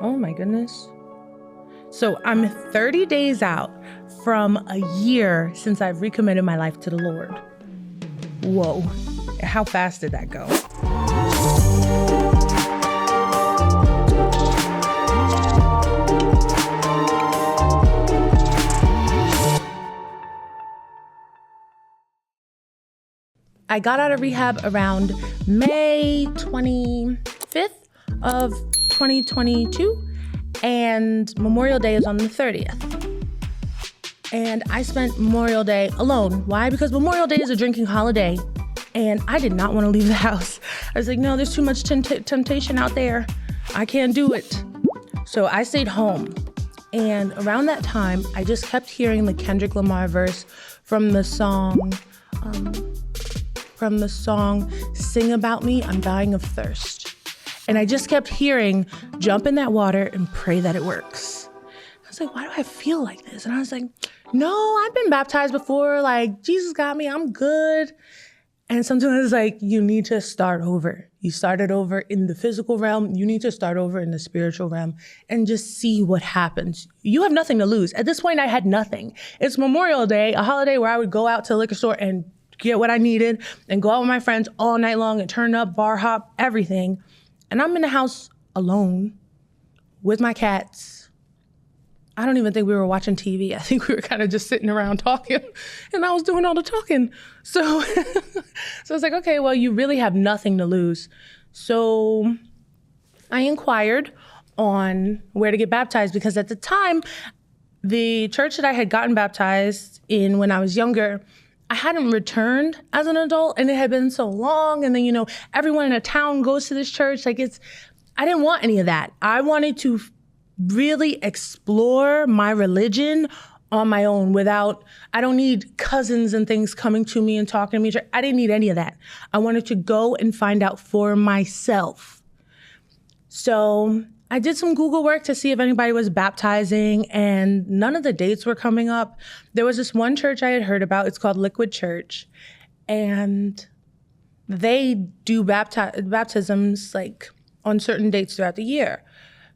Oh my goodness. So I'm 30 days out from a year since I've recommitted my life to the Lord. Whoa, how fast did that go? I got out of rehab around May 25th of 2022, and Memorial Day is on the 30th. And I spent Memorial Day alone. Why? Because Memorial Day is a drinking holiday, and I did not want to leave the house. I was like, no, there's too much temptation out there. I can't do it. So I stayed home. And around that time, I just kept hearing the Kendrick Lamar verse from the song, Sing About Me, I'm Dying of Thirst. And I just kept hearing, jump in that water and pray that it works. I was like, why do I feel like this? And I was like, no, I've been baptized before. Like, Jesus got me, I'm good. And sometimes it's like, you need to start over. You started over in the physical realm. You need to start over in the spiritual realm and just see what happens. You have nothing to lose. At this point, I had nothing. It's Memorial Day, a holiday where I would go out to the liquor store and get what I needed and go out with my friends all night long and turn up, bar hop, everything. And I'm in the house alone with my cats. I don't even think we were watching TV. I think we were kind of just sitting around talking, and I was doing all the talking. So, so it's like, okay, well, you really have nothing to lose. So I inquired on where to get baptized, because at the time, the church that I had gotten baptized in when I was younger, I hadn't returned as an adult, and it had been so long. And then, everyone in a town goes to this church. I didn't want any of that. I wanted to really explore my religion on my own I don't need cousins and things coming to me and talking to me. I didn't need any of that. I wanted to go and find out for myself. So I did some Google work to see if anybody was baptizing, and none of the dates were coming up. There was this one church I had heard about. It's called Liquid Church, and they do baptisms like on certain dates throughout the year.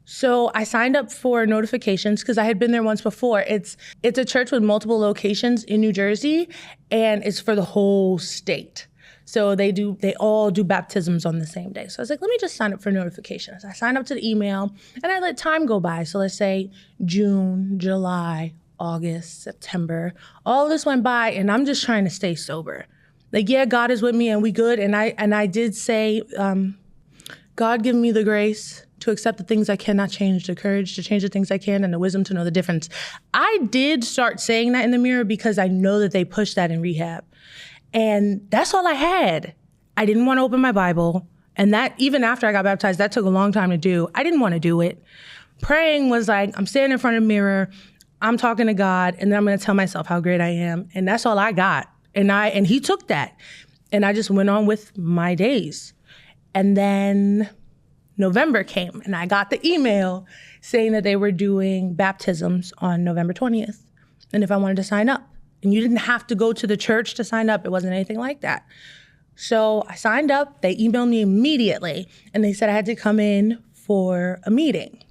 So I signed up for notifications because I had been there once before. It's a church with multiple locations in New Jersey, and it's for the whole state. So they all do baptisms on the same day. So I was like, let me just sign up for notifications. I signed up to the email, and I let time go by. So let's say June, July, August, September, all this went by, and I'm just trying to stay sober. Like, yeah, God is with me and we good. And I did say, God, give me the grace to accept the things I cannot change, the courage to change the things I can, and the wisdom to know the difference. I did start saying that in the mirror because I know that they push that in rehab. And that's all I had. I didn't want to open my Bible. And that, even after I got baptized, that took a long time to do. I didn't want to do it. Praying was like, I'm standing in front of the mirror, I'm talking to God, and then I'm going to tell myself how great I am. And that's all I got. And he took that. And I just went on with my days. And then November came, and I got the email saying that they were doing baptisms on November 20th, and if I wanted to sign up. And you didn't have to go to the church to sign up. It wasn't anything like that. So I signed up. They emailed me immediately, and they said I had to come in for a meeting.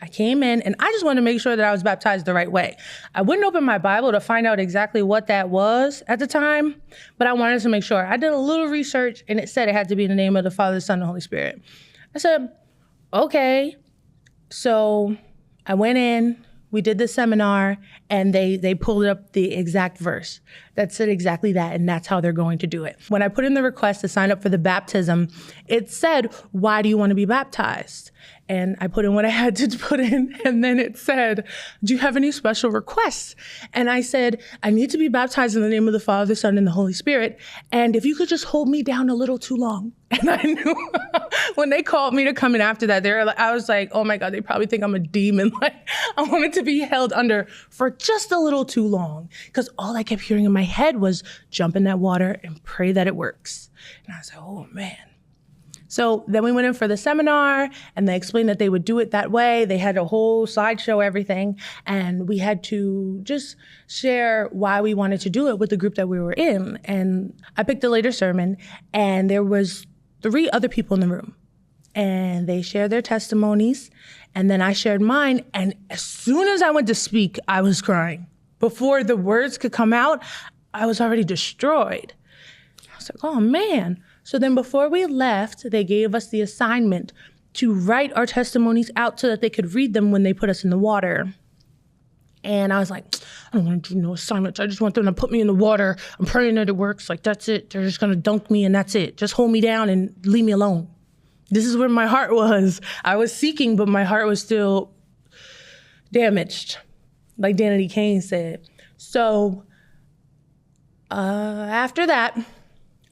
I came in, and I just wanted to make sure that I was baptized the right way. I wouldn't open my Bible to find out exactly what that was at the time, but I wanted to make sure. I did a little research, and it said it had to be in the name of the Father, the Son, and the Holy Spirit. I said, okay. So I went in, we did the seminar, and they pulled up the exact verse that said exactly that, and that's how they're going to do it. When I put in the request to sign up for the baptism, it said, why do you want to be baptized? And I put in what I had to put in, and then it said, do you have any special requests? And I said, I need to be baptized in the name of the Father, the Son, and the Holy Spirit, and if you could just hold me down a little too long. And I knew when they called me to come in after that, I was like, oh my God, they probably think I'm a demon. Like, I wanted to be held under for just a little too long, because all I kept hearing in my head was jump in that water and pray that it works. And I was like, oh man. So then we went in for the seminar, and they explained that they would do it that way. They had a whole slideshow, everything. And we had to just share why we wanted to do it with the group that we were in. And I picked a later sermon, and there was 3 other people in the room. And they shared their testimonies, And then I shared mine. And as soon as I went to speak, I was crying. Before the words could come out, I was already destroyed. I was like, oh man. So then before we left, they gave us the assignment to write our testimonies out so that they could read them when they put us in the water. And I was like, I don't want to do no assignments. I just want them to put me in the water. I'm praying that it works. Like, that's it. They're just going to dunk me and that's it. Just hold me down and leave me alone. This is where my heart was. I was seeking, but my heart was still damaged, like Danity Kane said. So after that,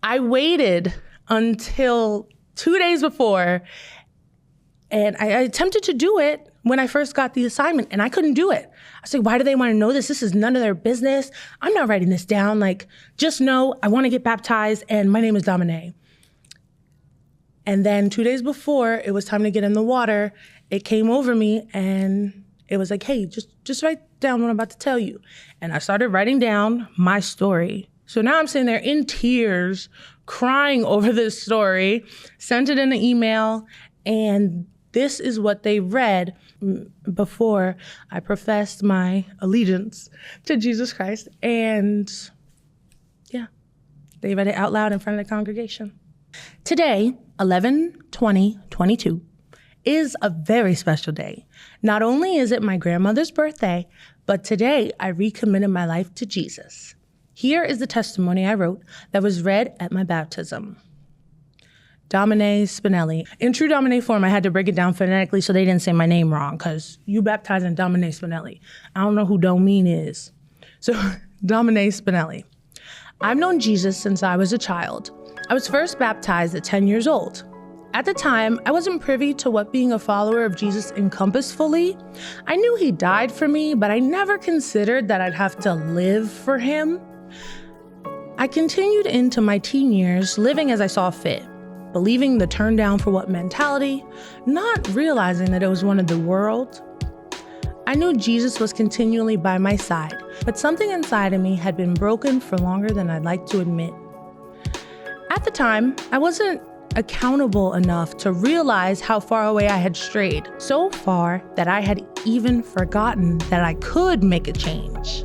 I waited until 2 days before, and I attempted to do it when I first got the assignment, and I couldn't do it. I was like, why do they want to know this? This is none of their business. I'm not writing this down. Like, just know I want to get baptized, and my name is Dominé. And then 2 days before it was time to get in the water, it came over me, and it was like, hey, just write down what I'm about to tell you. And I started writing down my story. So now I'm sitting there in tears, crying over this story, sent it in an email, and this is what they read before I professed my allegiance to Jesus Christ. And yeah, they read it out loud in front of the congregation. Today, 11/20/22, is a very special day. Not only is it my grandmother's birthday, but today I recommitted my life to Jesus. Here is the testimony I wrote that was read at my baptism. Dominé Spinelli. In true Dominé form, I had to break it down phonetically so they didn't say my name wrong, because you baptizing Dominé Spinelli. I don't know who Domin is. So, Dominé Spinelli. I've known Jesus since I was a child. I was first baptized at 10 years old. At the time, I wasn't privy to what being a follower of Jesus encompassed fully. I knew he died for me, but I never considered that I'd have to live for him. I continued into my teen years, living as I saw fit, believing the turn down for what mentality, not realizing that it was one of the world. I knew Jesus was continually by my side, but something inside of me had been broken for longer than I'd like to admit. At the time, I wasn't accountable enough to realize how far away I had strayed, so far that I had even forgotten that I could make a change.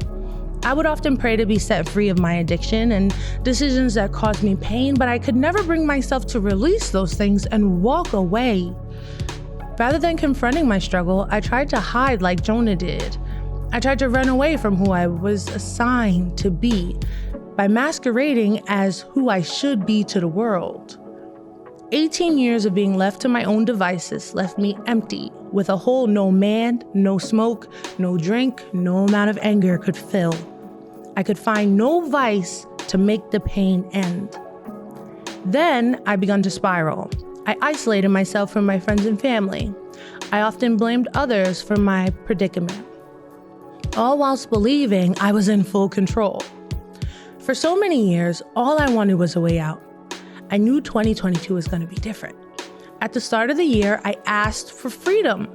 I would often pray to be set free of my addiction and decisions that caused me pain, but I could never bring myself to release those things and walk away. Rather than confronting my struggle, I tried to hide like Jonah did. I tried to run away from who I was assigned to be by masquerading as who I should be to the world. 18 years of being left to my own devices left me empty, with a hole no man, no smoke, no drink, no amount of anger could fill. I could find no vice to make the pain end. Then I began to spiral. I isolated myself from my friends and family. I often blamed others for my predicament, all whilst believing I was in full control. For so many years, all I wanted was a way out. I knew 2022 was going to be different. At the start of the year, I asked for freedom.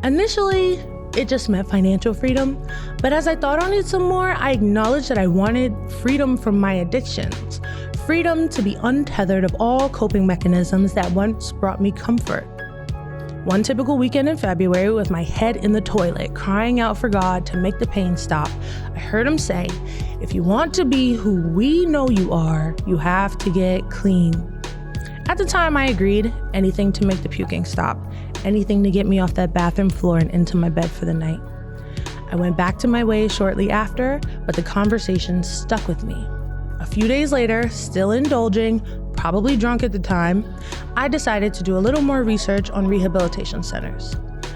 Initially, it just meant financial freedom, but as I thought on it some more, I acknowledged that I wanted freedom from my addictions, freedom to be untethered of all coping mechanisms that once brought me comfort. One typical weekend in February, with my head in the toilet, crying out for God to make the pain stop, I heard him say, "If you want to be who we know you are, you have to get clean." At the time, I agreed. Anything to make the puking stop. Anything to get me off that bathroom floor and into my bed for the night. I went back to my ways shortly after, but the conversation stuck with me. A few days later, still indulging, probably drunk at the time, I decided to do a little more research on rehabilitation centers.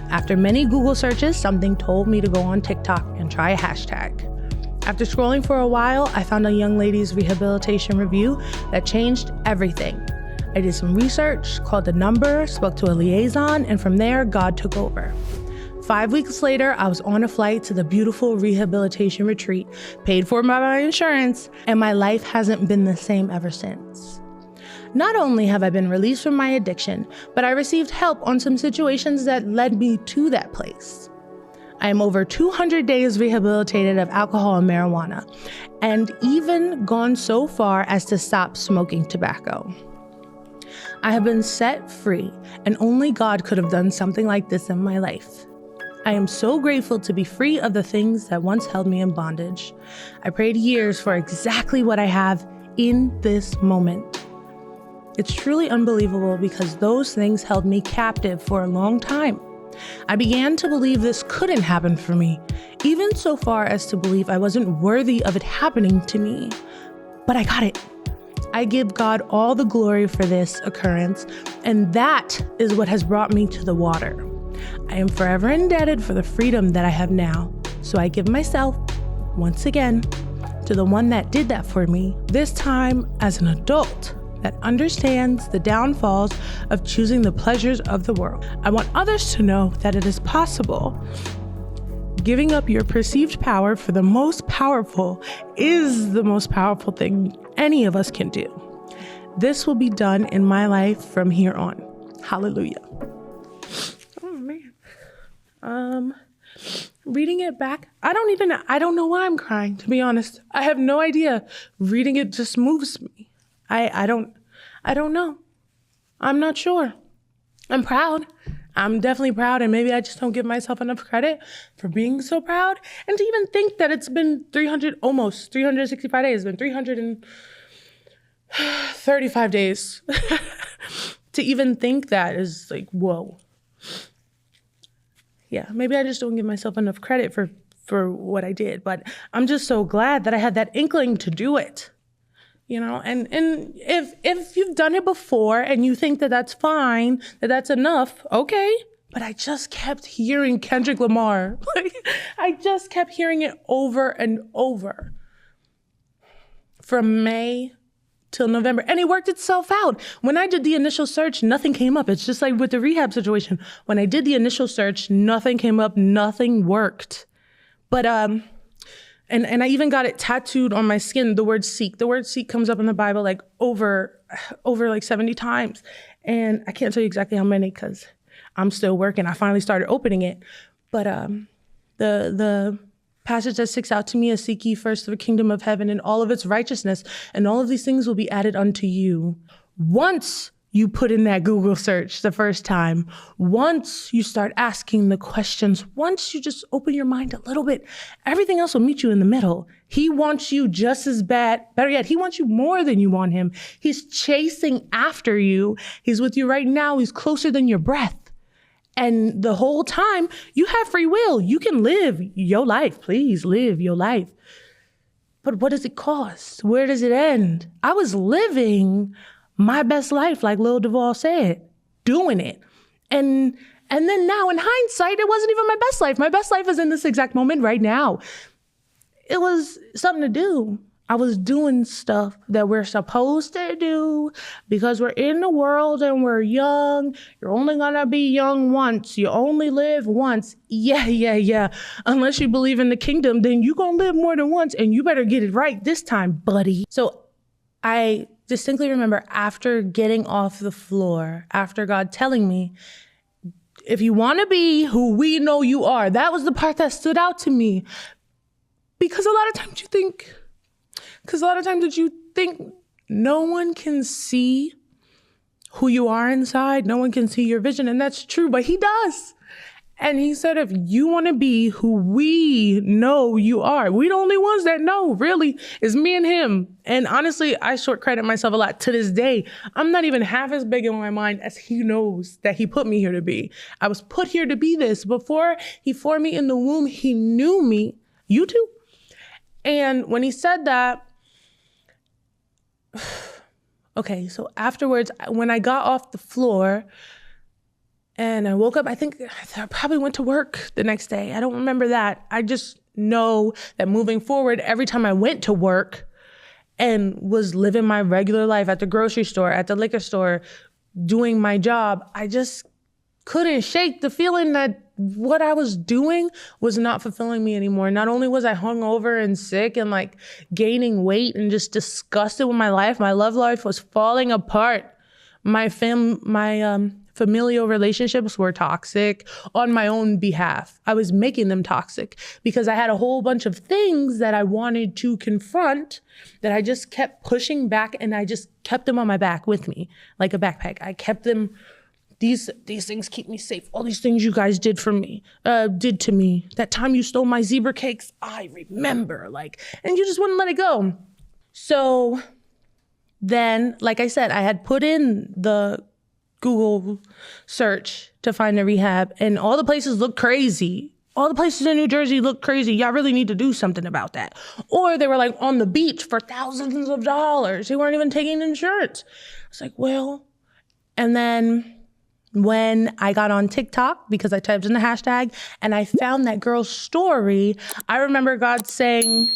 After many Google searches, something told me to go on TikTok and try a hashtag. After scrolling for a while, I found a young lady's rehabilitation review that changed everything. I did some research, called the number, spoke to a liaison, and from there, God took over. 5 weeks later, I was on a flight to the beautiful rehabilitation retreat, paid for by my insurance, and my life hasn't been the same ever since. Not only have I been released from my addiction, but I received help on some situations that led me to that place. I am over 200 days rehabilitated of alcohol and marijuana, and even gone so far as to stop smoking tobacco. I have been set free, and only God could have done something like this in my life. I am so grateful to be free of the things that once held me in bondage. I prayed years for exactly what I have in this moment. It's truly unbelievable because those things held me captive for a long time. I began to believe this couldn't happen for me, even so far as to believe I wasn't worthy of it happening to me. But I got it. I give God all the glory for this occurrence, and that is what has brought me to the water. I am forever indebted for the freedom that I have now, so I give myself, once again, to the one that did that for me, this time as an adult that understands the downfalls of choosing the pleasures of the world. I want others to know that it is possible. Giving up your perceived power for the most powerful is the most powerful thing any of us can do. This will be done in my life from here on. Hallelujah. Oh man. Reading it back, I don't know why I'm crying, to be honest. I have no idea. Reading it just moves me. I don't know. I'm not sure. I'm proud. I'm definitely proud, and maybe I just don't give myself enough credit for being so proud. And to even think that it's been almost 365 days, it's been 335 days. To even think that is like, whoa. Yeah, maybe I just don't give myself enough credit for what I did, but I'm just so glad that I had that inkling to do it. You know, and if you've done it before and you think that that's fine, that that's enough, okay. But I just kept hearing Kendrick Lamar. I just kept hearing it over and over from May till November. And it worked itself out. When I did the initial search, nothing came up. It's just like with the rehab situation. When I did the initial search, nothing came up, nothing worked. But And I even got it tattooed on my skin, the word seek. The word seek comes up in the Bible like over like 70 times. And I can't tell you exactly how many because I'm still working. I finally started opening it. But the passage that sticks out to me is seek ye first the kingdom of heaven and all of its righteousness, and all of these things will be added unto you. Once you put in that Google search the first time, once you start asking the questions, once you just open your mind a little bit, everything else will meet you in the middle. He wants you just as bad. Better yet, he wants you more than you want him. He's chasing after you. He's with you right now. He's closer than your breath. And the whole time, you have free will. You can live your life. Please live your life. But what does it cost? Where does it end? I was living my best life, like Lil Duval said, doing it. And then now in hindsight, it wasn't even my best life. My best life is in this exact moment right now. It was something to do. I was doing stuff that we're supposed to do because we're in the world and we're young. You're only gonna be young once. You only live once. Yeah. Unless you believe in the kingdom, then you're gonna live more than once, and you better get it right this time, buddy. So I distinctly remember after getting off the floor, after God telling me, if you want to be who we know you are, that was the part that stood out to me. Because a lot of times you think no one can see who you are inside. No one can see your vision. And that's true, but he does. And he said, if you want to be who we know you are, we the only ones that know, really, is me and him. And honestly, I short credit myself a lot to this day. I'm not even half as big in my mind as he knows that he put me here to be. I was put here to be this. Before he formed me in the womb, he knew me. You too. And when he said that, okay, so afterwards, when I got off the floor, and I woke up, I think I probably went to work the next day. I don't remember that. I just know that moving forward, every time I went to work and was living my regular life at the grocery store, at the liquor store, doing my job, I just couldn't shake the feeling that what I was doing was not fulfilling me anymore. Not only was I hungover and sick and like gaining weight and just disgusted with my life, my love life was falling apart. My family familial relationships were toxic on my own behalf. I was making them toxic because I had a whole bunch of things that I wanted to confront that I just kept pushing back, and I just kept them on my back with me like a backpack. I kept them. These things keep me safe. All these things you guys did to me. That time you stole my zebra cakes, I remember. And you just wouldn't let it go. So then, like I said, I had put in the Google search to find a rehab, and all the places look crazy. All the places in New Jersey look crazy. Y'all really need to do something about that. Or they were on the beach for thousands of dollars. They weren't even taking insurance. I was like, well, and then when I got on TikTok, because I typed in the hashtag and I found that girl's story, I remember God saying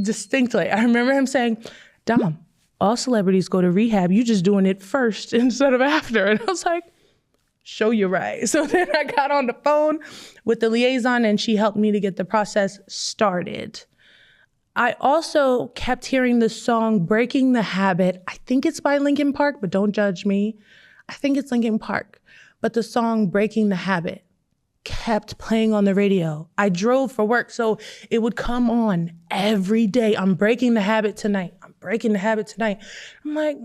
distinctly, I remember him saying, Dom, all celebrities go to rehab. You just doing it first instead of after. And I was like, show you right. So then I got on the phone with the liaison and she helped me to get the process started. I also kept hearing the song Breaking the Habit. I think it's by Linkin Park, but don't judge me. I think it's Linkin Park. But the song Breaking the Habit kept playing on the radio. I drove for work, so it would come on every day. I'm breaking the habit tonight. I'm breaking the habit tonight. I'm like,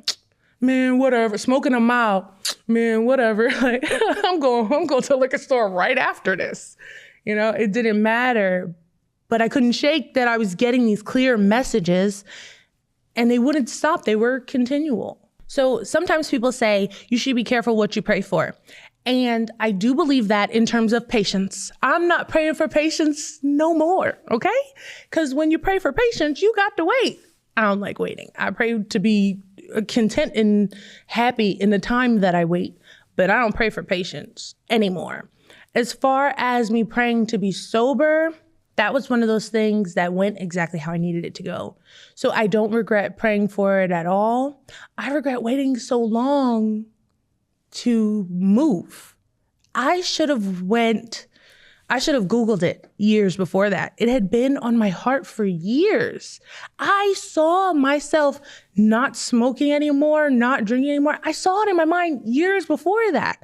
man, whatever. Smoking a mile, man, whatever. I'm going to the liquor store right after this. It didn't matter. But I couldn't shake that I was getting these clear messages, and they wouldn't stop. They were continual. So sometimes people say you should be careful what you pray for. And I do believe that in terms of patience. I'm not praying for patience no more, okay? Because when you pray for patience, you got to wait. I don't like waiting. I pray to be content and happy in the time that I wait, but I don't pray for patience anymore. As far as me praying to be sober, that was one of those things that went exactly how I needed it to go. So I don't regret praying for it at all. I regret waiting so long to move. I should have Googled it years before that. It had been on my heart for years. I saw myself not smoking anymore, not drinking anymore. I saw it in my mind years before that,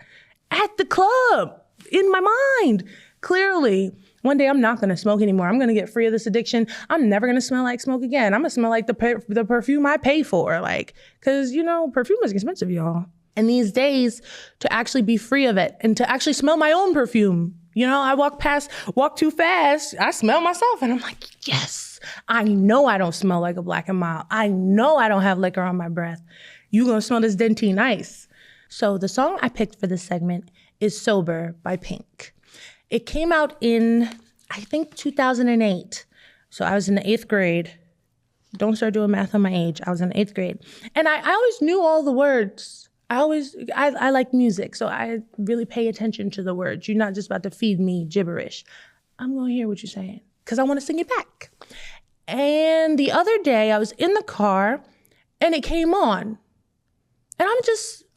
at the club, in my mind, clearly. One day I'm not going to smoke anymore. I'm going to get free of this addiction. I'm never going to smell like smoke again. I'm going to smell like the perfume I pay for. Because, perfume is expensive, y'all. And these days, to actually be free of it and to actually smell my own perfume. I walk too fast. I smell myself and I'm like, yes, I know I don't smell like a Black and Mild. I know I don't have liquor on my breath. You going to smell this Dentine Ice. So the song I picked for this segment is Sober by Pink. It came out in, I think, 2008. So I was in the 8th grade. Don't start doing math on my age. I was in the 8th grade. And I always knew all the words. I like music, so I really pay attention to the words. You're not just about to feed me gibberish. I'm going to hear what you're saying because I want to sing it back. And the other day I was in the car and it came on. And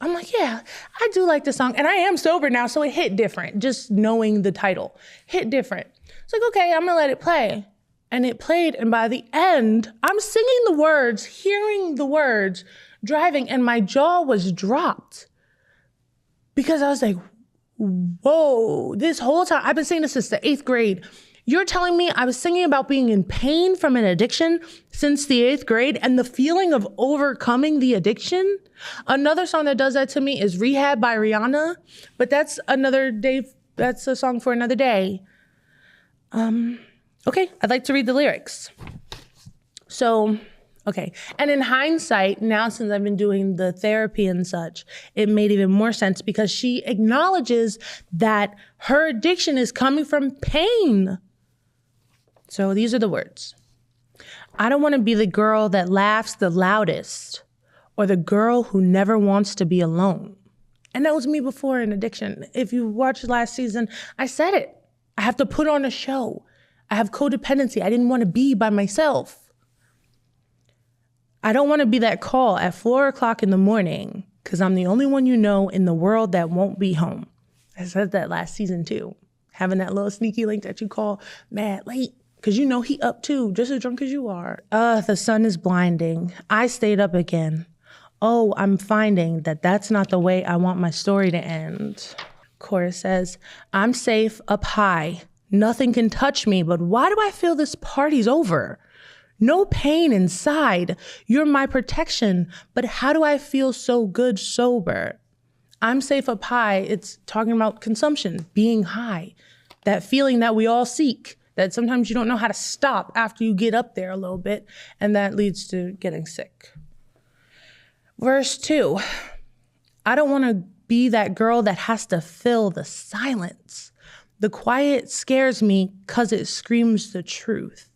I'm like, yeah, I do like this song. And I am sober now, so it hit different. Just knowing the title hit different. It's like, okay, I'm going to let it play. And it played. And by the end, I'm singing the words, hearing the words, driving, and my jaw was dropped because I was like, whoa, this whole time, I've been singing this since the 8th grade. You're telling me I was singing about being in pain from an addiction since the 8th grade and the feeling of overcoming the addiction? Another song that does that to me is Rehab by Rihanna, but that's another day. That's a song for another day. Okay, I'd like to read the lyrics. Okay. And in hindsight, now since I've been doing the therapy and such, it made even more sense because she acknowledges that her addiction is coming from pain. So these are the words. I don't want to be the girl that laughs the loudest or the girl who never wants to be alone. And that was me before in addiction. If you watched last season, I said it. I have to put on a show. I have codependency. I didn't want to be by myself. I don't want to be that call at 4:00 in the morning because I'm the only one you know in the world that won't be home. I said that last season too. Having that little sneaky link that you call mad late because he up too, just as drunk as you are. The sun is blinding. I stayed up again. Oh, I'm finding that that's not the way I want my story to end. Chorus says, I'm safe up high. Nothing can touch me, but why do I feel this party's over? No pain inside. You're my protection, but how do I feel so good sober? I'm safe up high. It's talking about consumption, being high, that feeling that we all seek, that sometimes you don't know how to stop after you get up there a little bit, and that leads to getting sick. Verse 2, I don't want to be that girl that has to fill the silence. The quiet scares me because it screams the truth.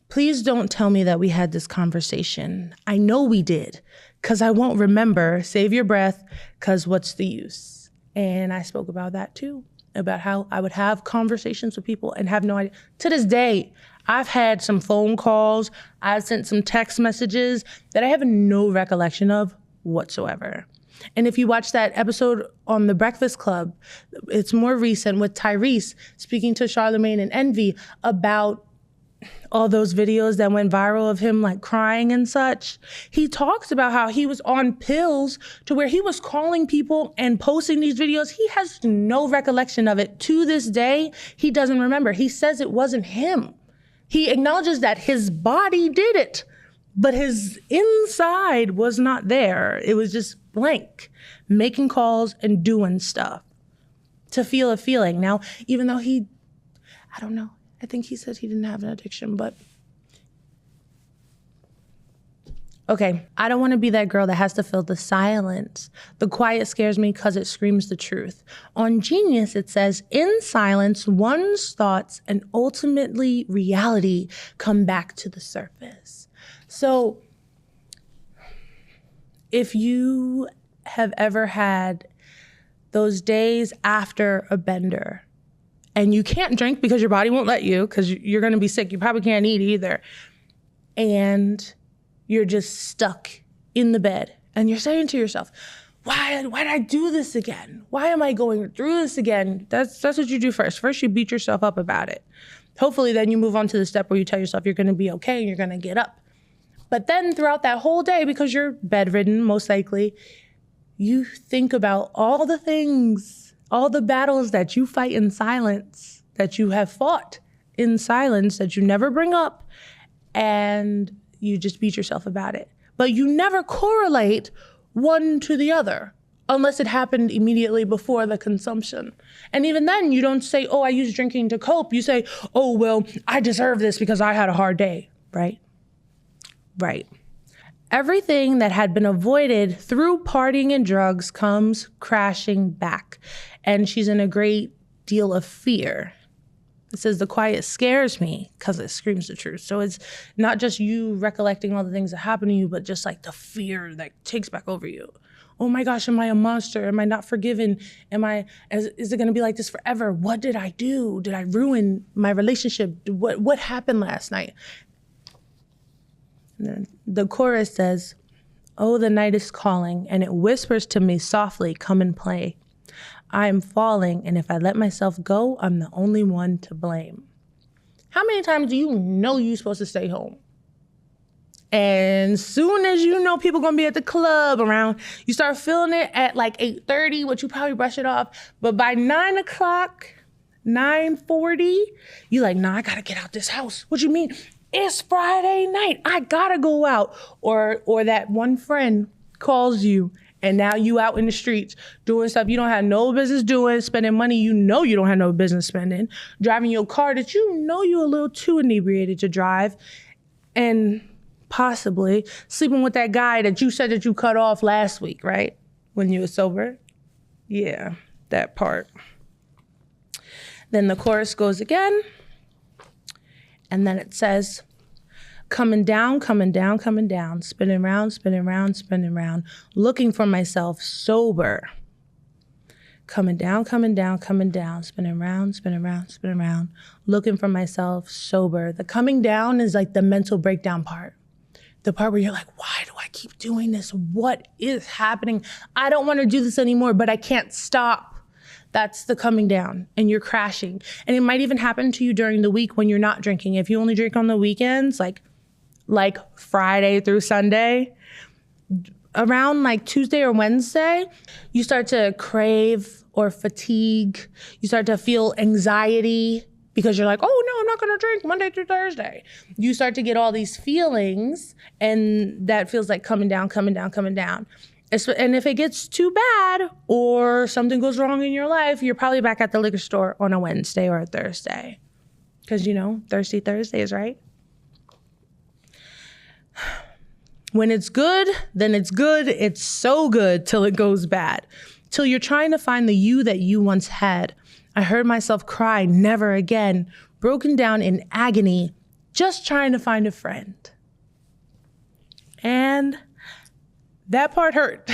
Please don't tell me that we had this conversation. I know we did, because I won't remember. Save your breath, because what's the use? And I spoke about that too, about how I would have conversations with people and have no idea. To this day, I've had some phone calls, I've sent some text messages that I have no recollection of whatsoever. And if you watch that episode on The Breakfast Club, it's more recent with Tyrese speaking to Charlamagne and Envy about all those videos that went viral of him like crying and such. He talks about how he was on pills to where he was calling people and posting these videos. He has no recollection of it. To this day, he doesn't remember. He says it wasn't him. He acknowledges that his body did it, but his inside was not there. It was just blank, making calls and doing stuff to feel a feeling. Now, even though I don't know, I think he said he didn't have an addiction, but okay. I don't want to be that girl that has to fill the silence. The quiet scares me because it screams the truth. On Genius, it says, in silence, one's thoughts and ultimately reality come back to the surface. So if you have ever had those days after a bender, and you can't drink because your body won't let you, because you're going to be sick. You probably can't eat either. And you're just stuck in the bed. And you're saying to yourself, why did I do this again? Why am I going through this again? That's what you do first. First, you beat yourself up about it. Hopefully, then you move on to the step where you tell yourself you're going to be okay and you're going to get up. But then throughout that whole day, because you're bedridden, most likely, you think about all the things, all the battles that you fight in silence, that you have fought in silence, that you never bring up, and you just beat yourself about it. But you never correlate one to the other unless it happened immediately before the consumption. And even then, you don't say, oh, I use drinking to cope. You say, oh, well, I deserve this because I had a hard day, right? Right. Everything that had been avoided through partying and drugs comes crashing back. And she's in a great deal of fear. It says the quiet scares me because it screams the truth. So it's not just you recollecting all the things that happened to you, but just like the fear that takes back over you. Oh my gosh, am I a monster? Am I not forgiven? Is it gonna be like this forever? What did I do? Did I ruin my relationship? What happened last night? And then the chorus says, oh, the night is calling, and it whispers to me softly, come and play. I am falling, and if I let myself go, I'm the only one to blame. How many times do you know you're supposed to stay home? And soon as you know people gonna be at the club around, you start feeling it at like 8:30, which you probably brush it off. But by 9 o'clock, 9:40, you like, nah, I gotta get out this house. What you mean? It's Friday night. I gotta go out. Or that one friend calls you and now you out in the streets doing stuff you don't have no business doing, spending money you know you don't have no business spending, driving your car that you know you're a little too inebriated to drive, and possibly sleeping with that guy that you said that you cut off last week, right? When you were sober. Yeah, that part. Then the chorus goes again. And then it says, coming down, coming down, coming down, spinning round, spinning round, spinning round, looking for myself sober. Coming down, coming down, coming down, spinning round, spinning round, spinning round, looking for myself sober. The coming down is like the mental breakdown part. The part where you're like, why do I keep doing this? What is happening? I don't want to do this anymore, but I can't stop. That's the coming down, and you're crashing. And it might even happen to you during the week when you're not drinking. If you only drink on the weekends, like Friday through Sunday, around like Tuesday or Wednesday, you start to crave or fatigue. You start to feel anxiety because you're like, oh no, I'm not gonna drink Monday through Thursday. You start to get all these feelings, and that feels like coming down. And if it gets too bad or something goes wrong in your life, you're probably back at the liquor store on a Wednesday or a Thursday. Because, Thirsty Thursdays, right? When it's good, then it's good. It's so good till it goes bad. Till you're trying to find the you that you once had. I heard myself cry, never again, broken down in agony, just trying to find a friend. And that part hurt.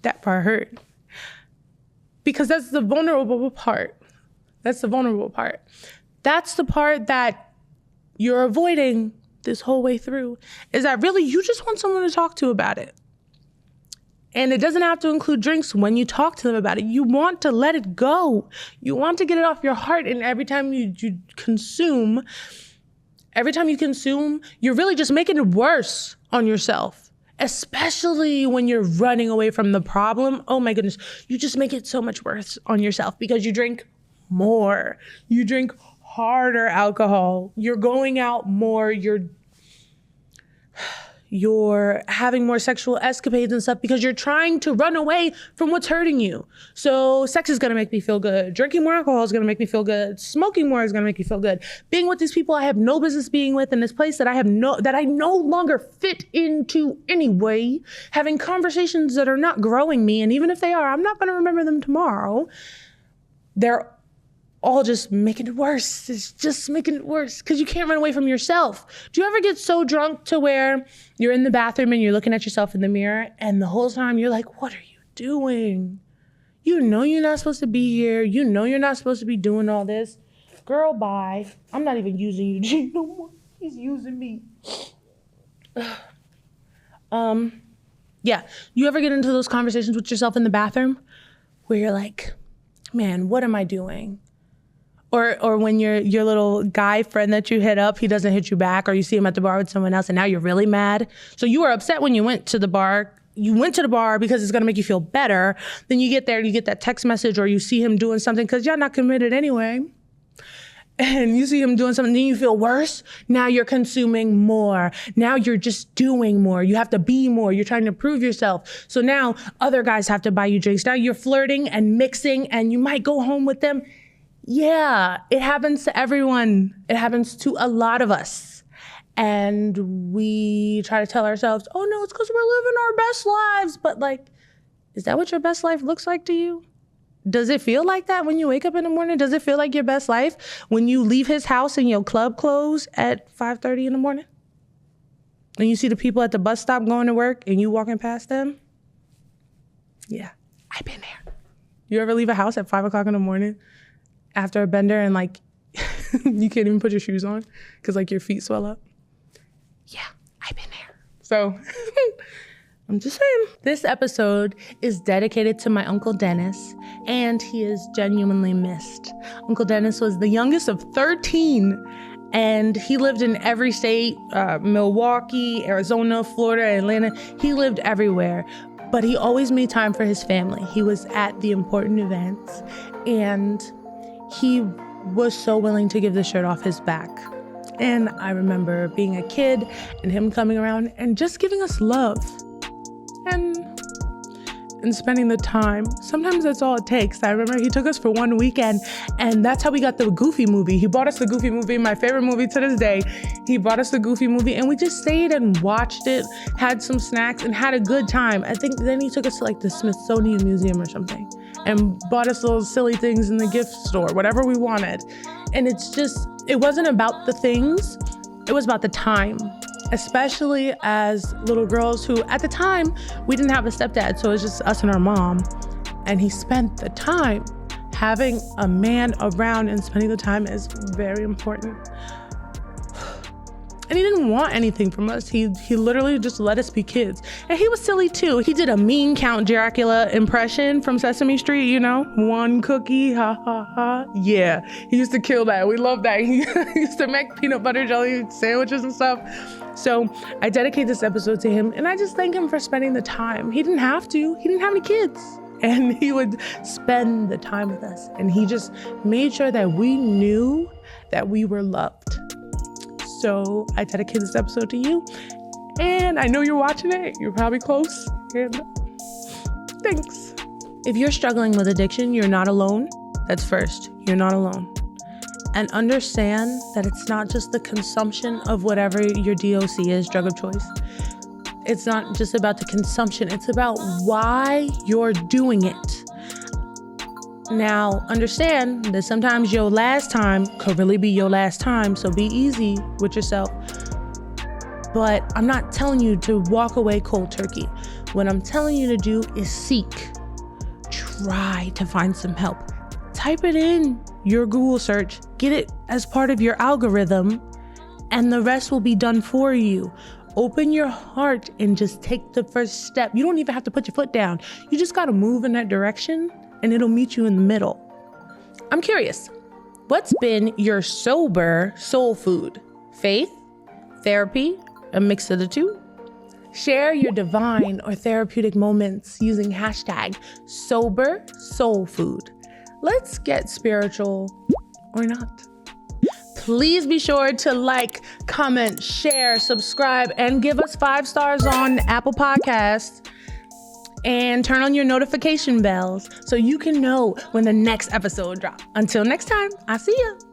That part hurt. Because that's the vulnerable part. That's the part that you're avoiding this whole way through, is that really you just want someone to talk to about it. And it doesn't have to include drinks when you talk to them about it. You want to let it go. You want to get it off your heart. And every time you consume, you're really just making it worse on yourself. Especially when you're running away from the problem. Oh my goodness, you just make it so much worse on yourself because you drink more. You drink harder alcohol. You're going out more. You're having more sexual escapades and stuff because you're trying to run away from what's hurting you. So sex is gonna make me feel good. Drinking more alcohol is gonna make me feel good. Smoking more is gonna make me feel good. Being with these people I have no business being with in this place that I no longer fit into anyway. Having conversations that are not growing me, and even if they are, I'm not gonna remember them tomorrow. They're all just making it worse. It's just making it worse because you can't run away from yourself. Do you ever get so drunk to where you're in the bathroom and you're looking at yourself in the mirror and the whole time you're like, what are you doing? You know you're not supposed to be here. You know you're not supposed to be doing all this. Girl, bye. I'm not even using Eugene no more. He's using me. Yeah. You ever get into those conversations with yourself in the bathroom where you're like, man, what am I doing? Or when your little guy friend that you hit up, he doesn't hit you back, or you see him at the bar with someone else and now you're really mad. So you were upset when you went to the bar. You went to the bar because it's gonna make you feel better. Then you get there, you get that text message, or you see him doing something because y'all not committed anyway. And you see him doing something, then you feel worse. Now you're consuming more. Now you're just doing more. You have to be more. You're trying to prove yourself. So now other guys have to buy you drinks. Now you're flirting and mixing, and you might go home with them. Yeah, it happens to everyone. It happens to a lot of us. And we try to tell ourselves, oh no, it's because we're living our best lives. But like, is that what your best life looks like to you? Does it feel like that when you wake up in the morning? Does it feel like your best life when you leave his house in your club clothes at 5:30 in the morning? And you see the people at the bus stop going to work and you walking past them? Yeah, I've been there. You ever leave a house at 5 o'clock in the morning after a bender and like you can't even put your shoes on because like your feet swell up? Yeah, I've been there. So I'm just saying. This episode is dedicated to my Uncle Dennis, and he is genuinely missed. Uncle Dennis was the youngest of 13, and he lived in every state, Milwaukee, Arizona, Florida, Atlanta. He lived everywhere, but he always made time for his family. He was at the important events, and he was so willing to give the shirt off his back. And I remember being a kid and him coming around and just giving us love. And spending the time. Sometimes that's all it takes. I remember he took us for one weekend, and that's how we got the Goofy movie. He bought us the Goofy movie, my favorite movie to this day. He bought us the Goofy movie, and we just stayed and watched it, had some snacks, and had a good time. I think then he took us to like the Smithsonian Museum or something, and bought us little silly things in the gift store, whatever we wanted. And it wasn't about the things, it was about the time. Especially as little girls who, at the time, we didn't have a stepdad, so it was just us and our mom. And he spent the time. Having a man around and spending the time is very important. And he didn't want anything from us. He literally just let us be kids. And he was silly too. He did a mean Count Dracula impression from Sesame Street, you know, one cookie, ha ha ha. Yeah, he used to kill that. We love that. He used to make peanut butter jelly sandwiches and stuff. So I dedicate this episode to him, and I just thank him for spending the time. He didn't have to. He didn't have any kids. And he would spend the time with us. And he just made sure that we knew that we were loved. So I dedicate this episode to you. And I know you're watching it. You're probably close. And thanks. If you're struggling with addiction, you're not alone. That's first. You're not alone. And understand that it's not just the consumption of whatever your DOC is, drug of choice. It's not just about the consumption. It's about why you're doing it. Now, understand that sometimes your last time could really be your last time. So be easy with yourself. But I'm not telling you to walk away cold turkey. What I'm telling you to do is seek. Try to find some help. Type it in your Google search. Get it as part of your algorithm, and the rest will be done for you. Open your heart and just take the first step. You don't even have to put your foot down. You just got to move in that direction, and it'll meet you in the middle. I'm curious, what's been your sober soul food? Faith? Therapy? A mix of the two? Share your divine or therapeutic moments using hashtag sober soul food. Let's get spiritual or not. Please be sure to like, comment, share, subscribe, and give us 5 stars on Apple Podcasts. And turn on your notification bells so you can know when the next episode drops. Until next time, I'll see ya.